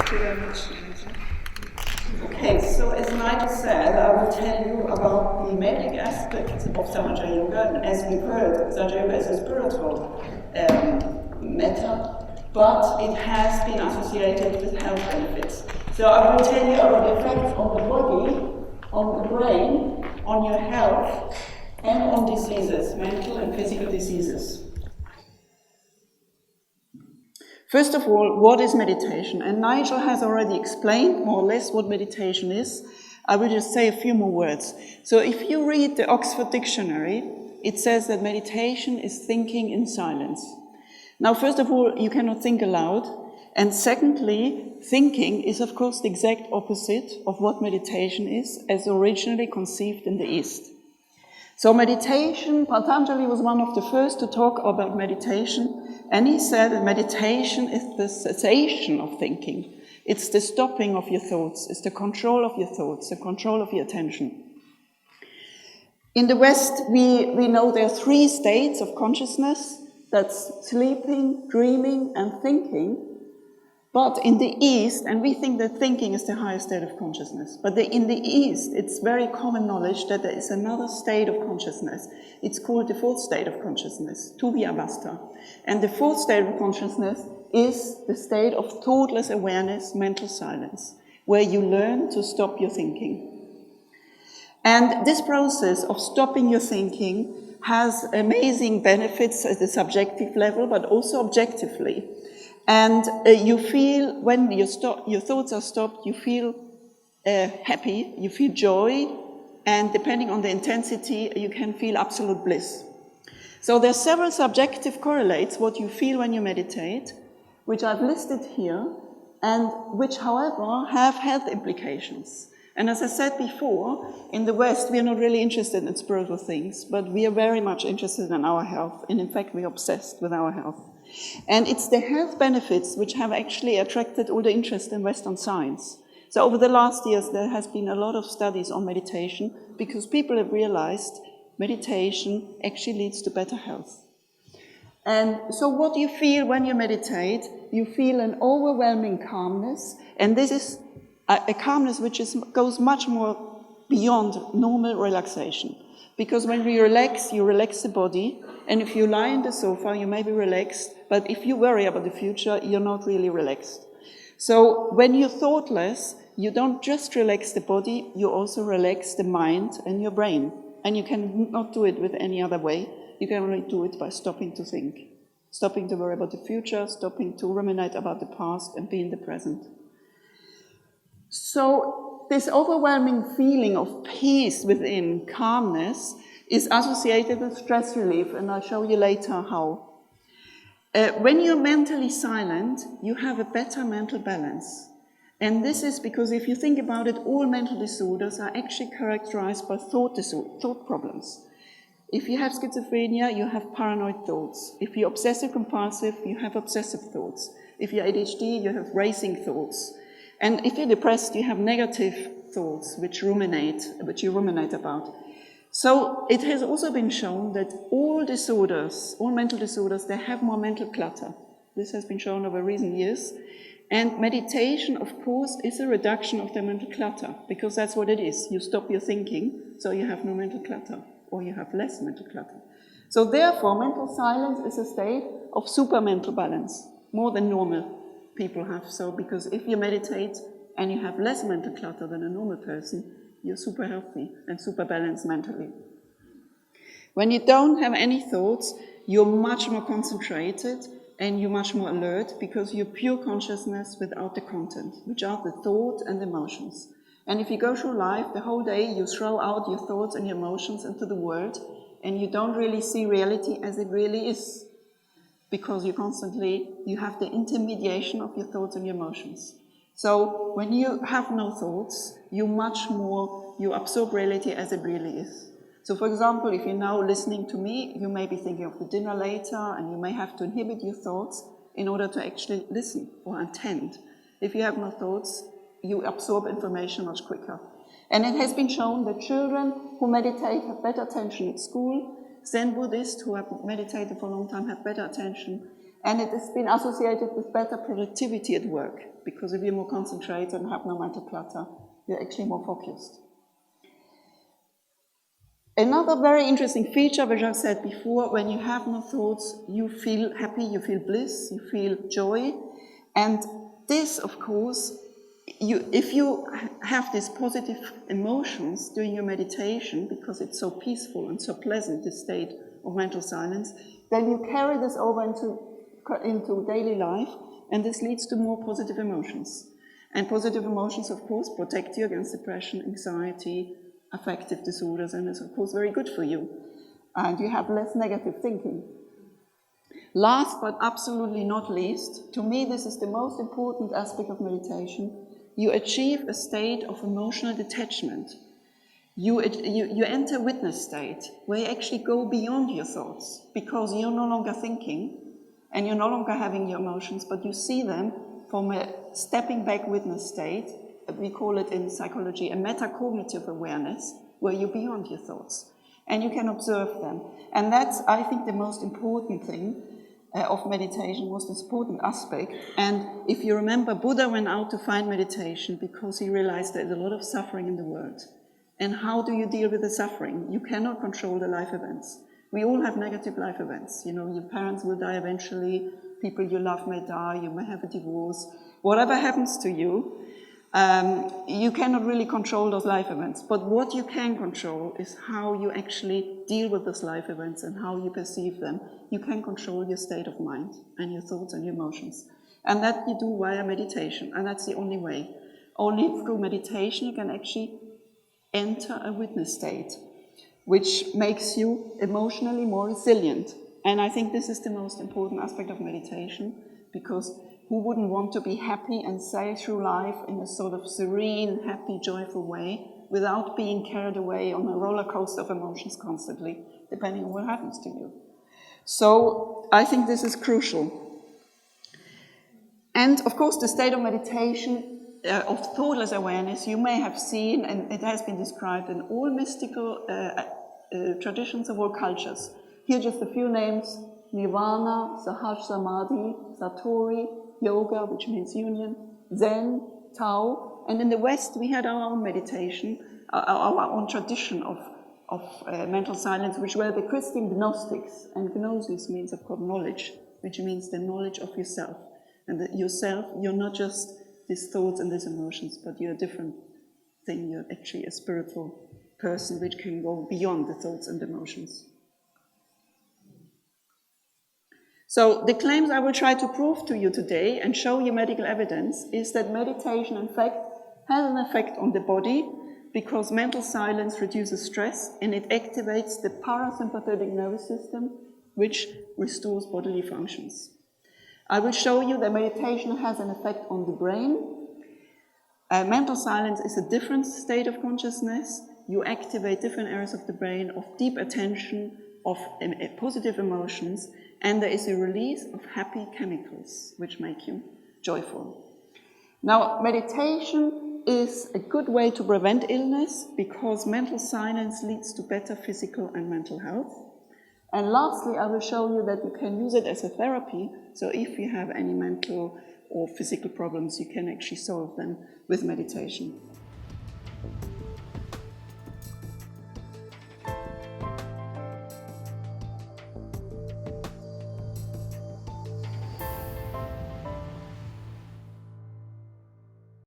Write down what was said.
Thank you very much. Okay, so as Nigel said, I will tell you about the medic aspect of Sahaja Yoga, and as we've heard, Sahaja Yoga is a spiritual method, but it has been associated with health benefits. So I will tell you about the effects on the body, on the brain, on your health, and on diseases, mental and physical diseases. First of all, what is meditation? And Nigel has already explained more or less what meditation is. I will just say a few more words. So if you read the Oxford Dictionary, it says that meditation is thinking in silence. Now, first of all, you cannot think aloud. And secondly, thinking is, of course, the exact opposite of what meditation is, as originally conceived in the East. So meditation, Patanjali was one of the first to talk about meditation, and he said that meditation is the cessation of thinking. It's the stopping of your thoughts, it's the control of your thoughts, the control of your attention. In the West, we know there are 3 states of consciousness. That's sleeping, dreaming, and thinking. But in the East, and we think that thinking is the highest state of consciousness, but in the East, it's very common knowledge that there is another state of consciousness. It's called the 4th state of consciousness, Tuvyavastha. And the 4th state of consciousness is the state of thoughtless awareness, mental silence, where you learn to stop your thinking. And this process of stopping your thinking has amazing benefits at the subjective level, but also objectively. And you feel, when your thoughts are stopped, you feel happy, you feel joy, and depending on the intensity, you can feel absolute bliss. So there are several subjective correlates, what you feel when you meditate, which I've listed here, and which, however, have health implications. And as I said before, in the West, we are not really interested in spiritual things, but we are very much interested in our health, and in fact, we are obsessed with our health. And it's the health benefits which have actually attracted all the interest in Western science. So over the last years, there has been a lot of studies on meditation because people have realized meditation actually leads to better health. And so what do you feel when you meditate? You feel an overwhelming calmness, and this is a calmness which goes much more beyond normal relaxation. Because when you relax the body, and if you lie on the sofa, you may be relaxed, but if you worry about the future, you're not really relaxed. So when you're thoughtless, you don't just relax the body, you also relax the mind and your brain. And you cannot do it with any other way. You can only do it by stopping to think, stopping to worry about the future, stopping to ruminate about the past, and be in the present. So this overwhelming feeling of peace within, calmness, is associated with stress relief, and I'll show you later how. When you're mentally silent, you have a better mental balance. And this is because if you think about it, all mental disorders are actually characterized by thought problems. If you have schizophrenia, you have paranoid thoughts. If you're obsessive-compulsive, you have obsessive thoughts. If you're ADHD, you have racing thoughts. And if you're depressed, you have negative thoughts which you ruminate about. So it has also been shown that all mental disorders, they have more mental clutter. This has been shown over recent years. And meditation, of course, is a reduction of the mental clutter, because that's what it is. You stop your thinking, so you have no mental clutter, or you have less mental clutter. So therefore, mental silence is a state of supermental balance, more than normal people have. So because if you meditate and you have less mental clutter than a normal person, you're super healthy and super balanced mentally. When you don't have any thoughts, you're much more concentrated and you're much more alert because you're pure consciousness without the content, which are the thought and emotions. And if you go through life the whole day, you throw out your thoughts and your emotions into the world, and you don't really see reality as it really is, because you have the intermediation of your thoughts and your emotions. So when you have no thoughts, you absorb reality as it really is. So for example, if you're now listening to me, you may be thinking of the dinner later, and you may have to inhibit your thoughts in order to actually listen or attend. If you have no thoughts, you absorb information much quicker. And it has been shown that children who meditate have better attention at school, Zen Buddhists who have meditated for a long time have better attention, And it has been associated with better productivity at work, because if you're more concentrated and have no mental clutter, you're actually more focused. Another very interesting feature, which I've said before, when you have no thoughts, you feel happy, you feel bliss, you feel joy. And this, of course, if you have these positive emotions during your meditation, because it's so peaceful and so pleasant, this state of mental silence, then you carry this over into daily life, and this leads to more positive emotions. And positive emotions, of course, protect you against depression, anxiety, affective disorders, and it's, of course, very good for you. And you have less negative thinking. Last but absolutely not least, to me this is the most important aspect of meditation, you achieve a state of emotional detachment. You enter witness state, where you actually go beyond your thoughts, because you're no longer thinking, and you're no longer having your emotions, but you see them from a stepping back witness state. We call it in psychology a metacognitive awareness, where you're beyond your thoughts, and you can observe them. And that's, I think, the most important thing of meditation, most important aspect. And if you remember, Buddha went out to find meditation because he realized there's a lot of suffering in the world. And how do you deal with the suffering? You cannot control the life events. We all have negative life events. You know, your parents will die eventually, people you love may die, you may have a divorce. Whatever happens to you, you cannot really control those life events. But what you can control is how you actually deal with those life events and how you perceive them. You can control your state of mind and your thoughts and your emotions. And that you do via meditation, and that's the only way. Only through meditation you can actually enter a witness state, which makes you emotionally more resilient. And I think this is the most important aspect of meditation, because who wouldn't want to be happy and sail through life in a sort of serene, happy, joyful way, without being carried away on a roller coaster of emotions constantly, depending on what happens to you. So I think this is crucial. And of course, the state of meditation, of thoughtless awareness, you may have seen, and it has been described in all mystical traditions of all cultures. Here are just a few names: Nirvana, Sahaja Samadhi, Satori, Yoga, which means union, Zen, Tao. And in the West, we had our own meditation, our own tradition of mental silence, which were the Christian Gnostics. And Gnosis means, of course, knowledge, which means the knowledge of yourself. And that yourself, you're not just these thoughts and these emotions, but you're a different thing. You're actually a spiritual person which can go beyond the thoughts and emotions. So the claims I will try to prove to you today and show you medical evidence is that meditation, in fact, has an effect on the body, because mental silence reduces stress and it activates the parasympathetic nervous system, which restores bodily functions. I will show you that meditation has an effect on the brain. Mental silence is a different state of consciousness. You activate different areas of the brain, of deep attention, of positive emotions, and there is a release of happy chemicals, which make you joyful. Now, meditation is a good way to prevent illness, because mental silence leads to better physical and mental health. And lastly, I will show you that you can use it as a therapy. So if you have any mental or physical problems, you can actually solve them with meditation.